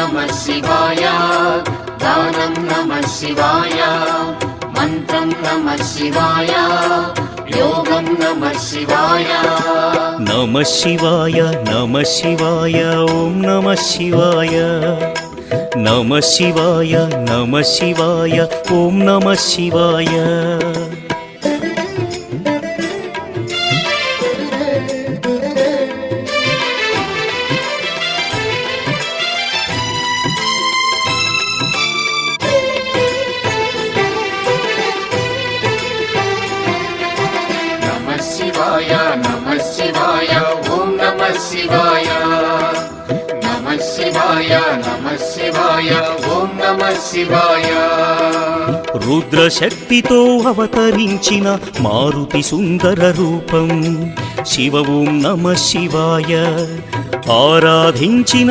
नमः शिवाय दानं नमः शिवाय मन्त्रं नमः शिवाय योगं नमः शिवाय नमः शिवाय नमः शिवाय ॐ नमः शिवाय नमः शिवाय नमः शिवाय ॐ नमः शिवाय नमः शिवाय ॐ नमः शिवाय नमः शिवाय ॐ नमः शिवाय రుద్రశక్తితో అవతరించిన మారుతి సుందర రూపం శివ ఓం నమః శివాయ ఆరాధించిన